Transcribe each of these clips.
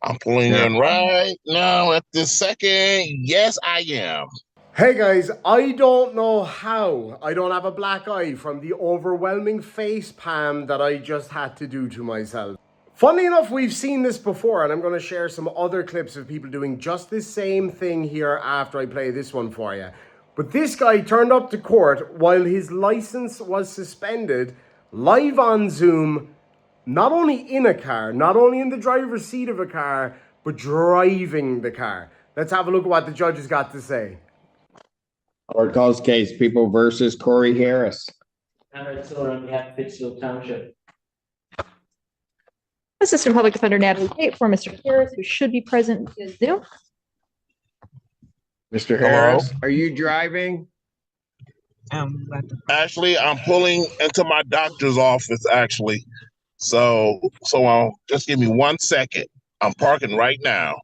I'm pulling Yeah. in right now at this second. Yes, I am. Hey guys, I don't know how I don't have a black eye from the overwhelming face palm that I just had to do to myself. Funnily enough, we've seen this before, and I'm going to share some other clips of people doing just the same thing here after I play this one for you. But this guy turned up to court while his license was suspended, live on Zoom, not only in a car, not only in the driver's seat of a car, but driving the car. Let's have a look at what the judge has got to say. Court calls case People versus Corey Harris. Conrad Siller on behalf of Pittsfield Township. Assistant Public Defender Natalie Tate for Mr. Harris, who should be present via Zoom. Mr. Harris, are you driving? Actually, I'm pulling into my doctor's office. Actually, so just give me 1 second. I'm parking right now.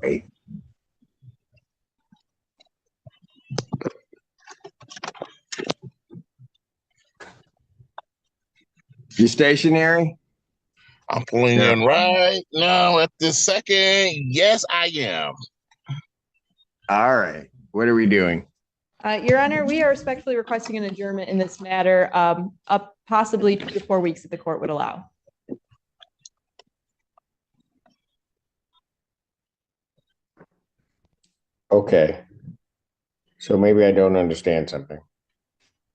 Wait. You stationary? I'm pulling in right now at this second. Yes, I am. All right. What are we doing? Your Honor, we are respectfully requesting an adjournment in this matter, up possibly 2 to 4 weeks that the court would allow. Okay. So maybe I don't understand something.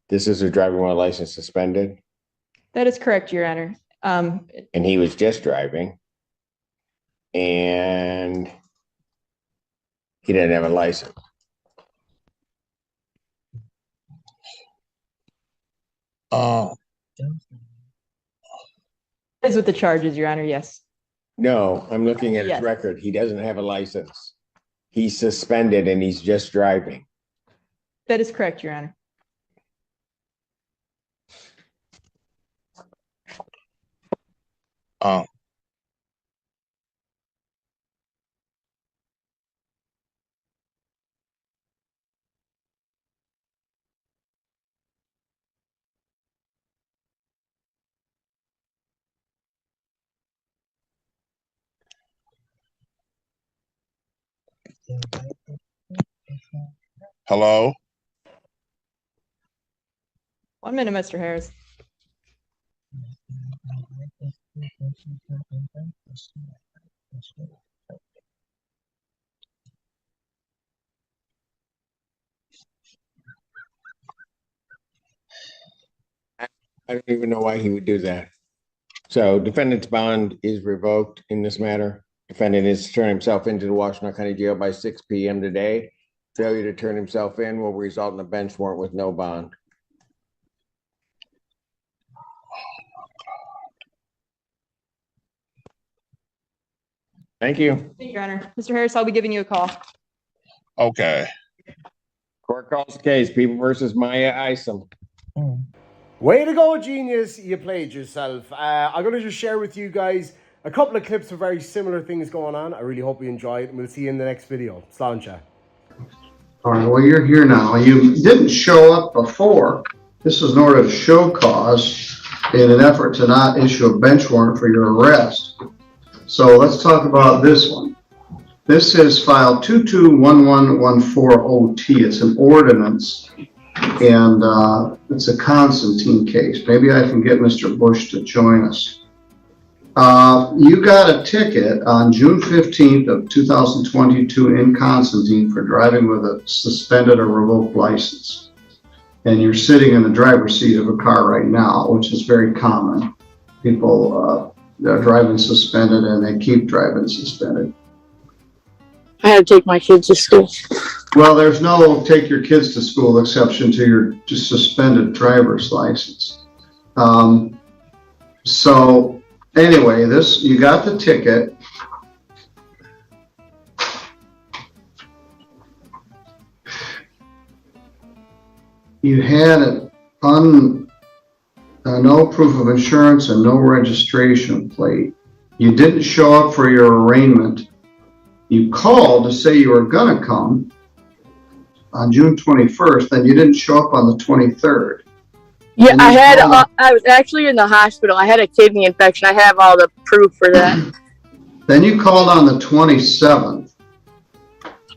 This is a driving while license suspended, That is correct, Your Honor. and he was just driving, and he didn't have a license. Oh, Is with the charges, Your Honor, yes. No, I'm looking at his Yes. record. He doesn't have a license. He's suspended and he's just driving. That is correct, Your Honor. oh. Hello. 1 minute, Mr. Harris. I don't even know why he would do that. So defendant's bond is revoked in this matter. Defendant is to turn himself into the Washington County Jail by 6 p.m. today. Failure to turn himself in will result in a bench warrant with no bond. Thank you. Thank you, Your Honor. Mr. Harris, I'll be giving you a call. Okay. Court calls case People versus Maya Isom. Way to go, genius. You played yourself. I'm going to just share with you guys a couple of clips of very similar things going on. I really hope you enjoyed, and we'll see you in the next video. Sláinte. All right, well, you're here now. You didn't show up before. This was an order of show cause in an effort to not issue a bench warrant for your arrest. So let's talk about this one. This is file 221114OT. It's an ordinance, and it's a Constantine case. Maybe I can get Mr. Bush to join us. You got a ticket on June 15th of 2022 in Constantine for driving with a suspended or revoked license. And you're sitting in the driver's seat of a car right now, which is very common. People are driving suspended and they keep driving suspended. I had to take my kids to school. Well, there's no take your kids to school exception to your just suspended driver's license. So anyway, you got the ticket. You had no proof of insurance and no registration plate. You didn't show up for your arraignment. You called to say you were gonna come on June 21st, and you didn't show up on the 23rd. Yeah, And you called up- I was actually in the hospital. I had a kidney infection. I have all the proof for that. Then you called on the 27th,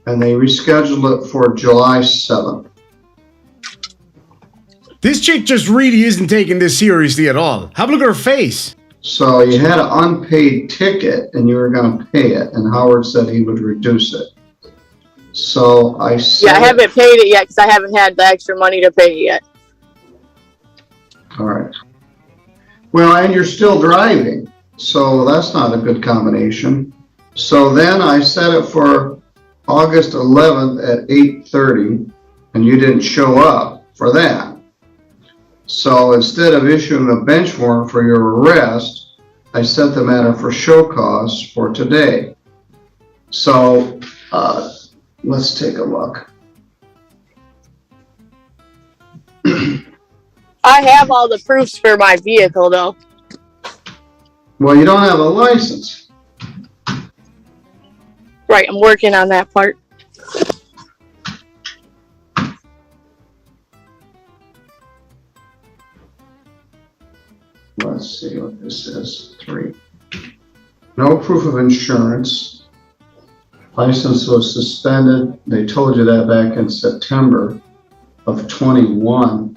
and they rescheduled it for July 7th. This chick just really isn't taking this seriously at all. Have a look at her face. So you had an unpaid ticket, and you were going to pay it, and Howard said he would reduce it. So I said, Yeah, I haven't paid it yet because I haven't had the extra money to pay it yet. all right. Well, and you're still driving, so that's not a good combination. So then I set it for August 11th at 8:30, and you didn't show up for that. So instead of issuing a bench warrant for your arrest, I set the matter for show cause for today. So let's take a look. I have all the proofs for my vehicle, though. Well, you don't have a license. Right, I'm working on that part. Let's see what this is. 3. No proof of insurance. License was suspended. They told you that back in September of 21.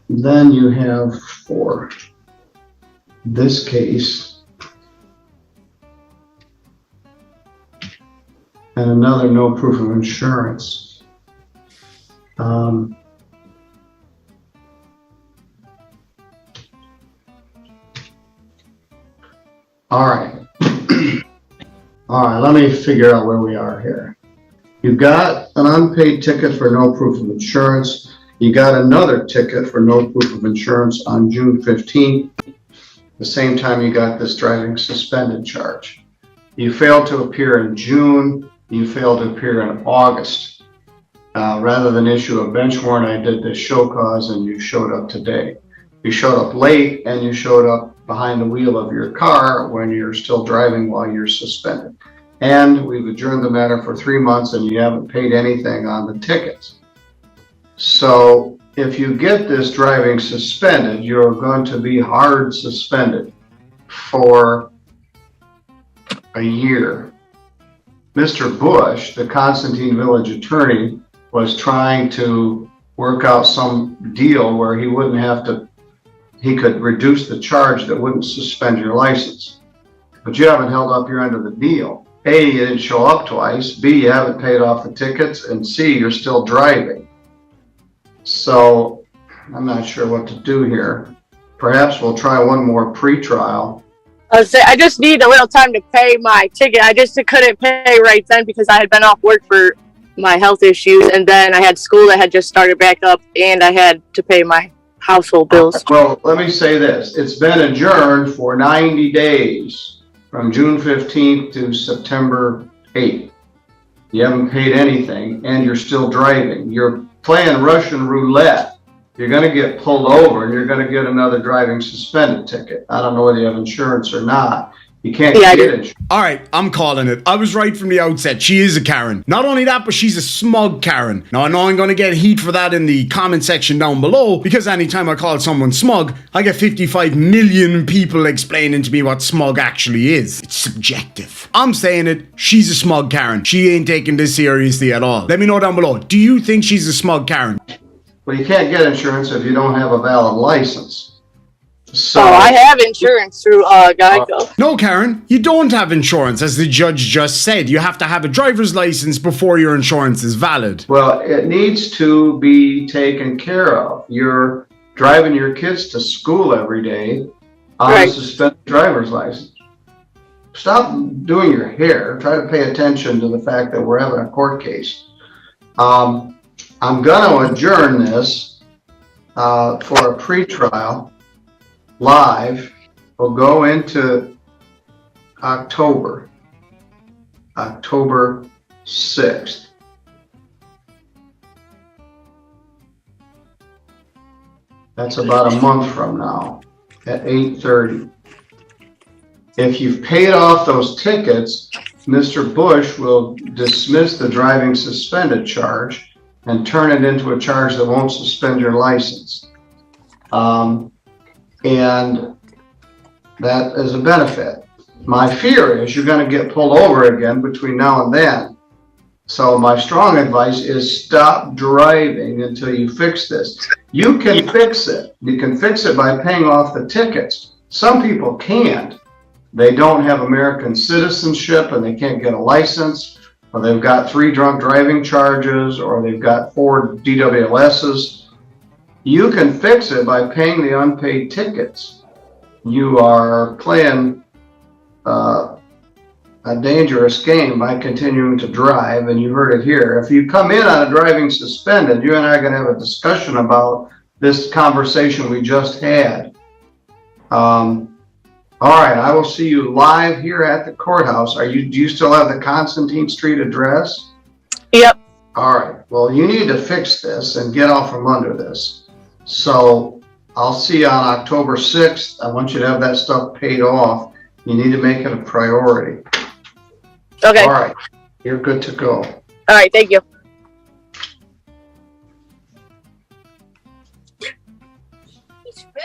Then you have for this case and another no proof of insurance. All right. All right, let me figure out where we are here. You got an unpaid ticket for no proof of insurance. You got another ticket for no proof of insurance on June 15th, the same time you got this driving suspended charge. You failed to appear in June, you failed to appear in August. Rather than issue a bench warrant, I did this show cause and you showed up today. You showed up late and you showed up behind the wheel of your car when you're still driving while you're suspended. And we've adjourned the matter for 3 months and you haven't paid anything on the tickets. So if you get this driving suspended, you're going to be hard suspended for a year. Mr. Bush, the Constantine Village attorney, was trying to work out some deal where he wouldn't have to, he could reduce the charge that wouldn't suspend your license. But you haven't held up your end of the deal. A, you didn't show up twice. B, you haven't paid off the tickets. And C, you're still driving. So I'm not sure what to do here. Perhaps we'll try one more pre-trial. I just need a little time to pay my ticket. I just couldn't pay right then because I had been off work for my health issues, and then I had school that had just started back up, and I had to pay my household bills. Well, let me say this. It's been adjourned for 90 days from June 15th to September 8th. You haven't paid anything, and you're still driving. You're playing Russian roulette. You're going to get pulled over, and you're going to get another driving suspended ticket. I don't know whether you have insurance or not. You can't get insurance. All right, I'm calling it. I was right from the outset. She is a Karen. Not only that, but she's a smug Karen. Now, I know I'm going to get heat for that in the comment section down below, because anytime I call someone smug, I get 55 million people explaining to me what smug actually is. It's subjective. I'm saying it. She's a smug Karen. She ain't taking this seriously at all. Let me know down below. Do you think she's a smug Karen? Well, you can't get insurance if you don't have a valid license. So I have insurance through Geico. No, Karen, you don't have insurance, as the judge just said. You have to have a driver's license before your insurance is valid. Well, it needs to be taken care of. You're driving your kids to school every day on a suspended driver's license. Stop doing your hair. Try to pay attention to the fact that we're having a court case. I'm going to adjourn this for a pretrial live. We'll go into October 6th. That's about a month from now at 8:30. If you've paid off those tickets, Mr. Bush will dismiss the driving suspended charge and turn it into a charge that won't suspend your license. And that is a benefit. My fear is you're going to get pulled over again between now and then. So my strong advice is stop driving until you fix this. You can fix it. You can fix it by paying off the tickets. Some people can't. They don't have American citizenship and they can't get a license, or they've got 3 drunk driving charges, or they've got 4 DWLSs. You can fix it by paying the unpaid tickets. You are playing a dangerous game by continuing to drive, and you heard it here. If you come in on a driving suspended, you and I are going to have a discussion about this conversation we just had. All right, I will see you live here at the courthouse. Do you still have the Constantine Street address? Yep. All right, well, you need to fix this and get out from under this. So I'll see you on October 6th. I want you to have that stuff paid off. You need to make it a priority. Okay. All right, you're good to go. All right, thank you.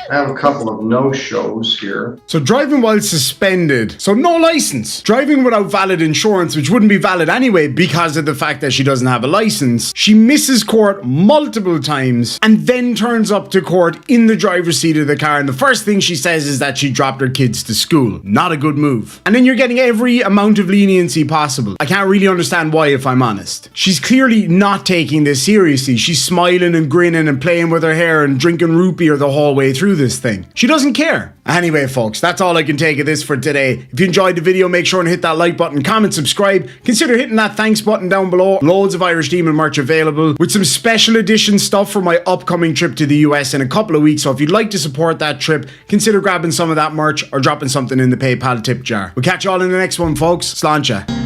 I have a couple of no-shows here. So driving while suspended. So no license. Driving without valid insurance, which wouldn't be valid anyway because of the fact that she doesn't have a license. She misses court multiple times and then turns up to court in the driver's seat of the car. And the first thing she says is that she dropped her kids to school. Not a good move. And then you're getting every amount of leniency possible. I can't really understand why, if I'm honest. She's clearly not taking this seriously. She's smiling and grinning and playing with her hair and drinking root beer the whole way through this thing. She doesn't care. Anyway, folks, that's all I can take of this for today. If you enjoyed the video, make sure and hit that like button, comment, subscribe. Consider hitting that thanks button down below. Loads of Irish Demon merch available with some special edition stuff for my upcoming trip to the US in a couple of weeks. So if you'd like to support that trip, consider grabbing some of that merch or dropping something in the PayPal tip jar. We'll catch you all in the next one, folks. Sláinte.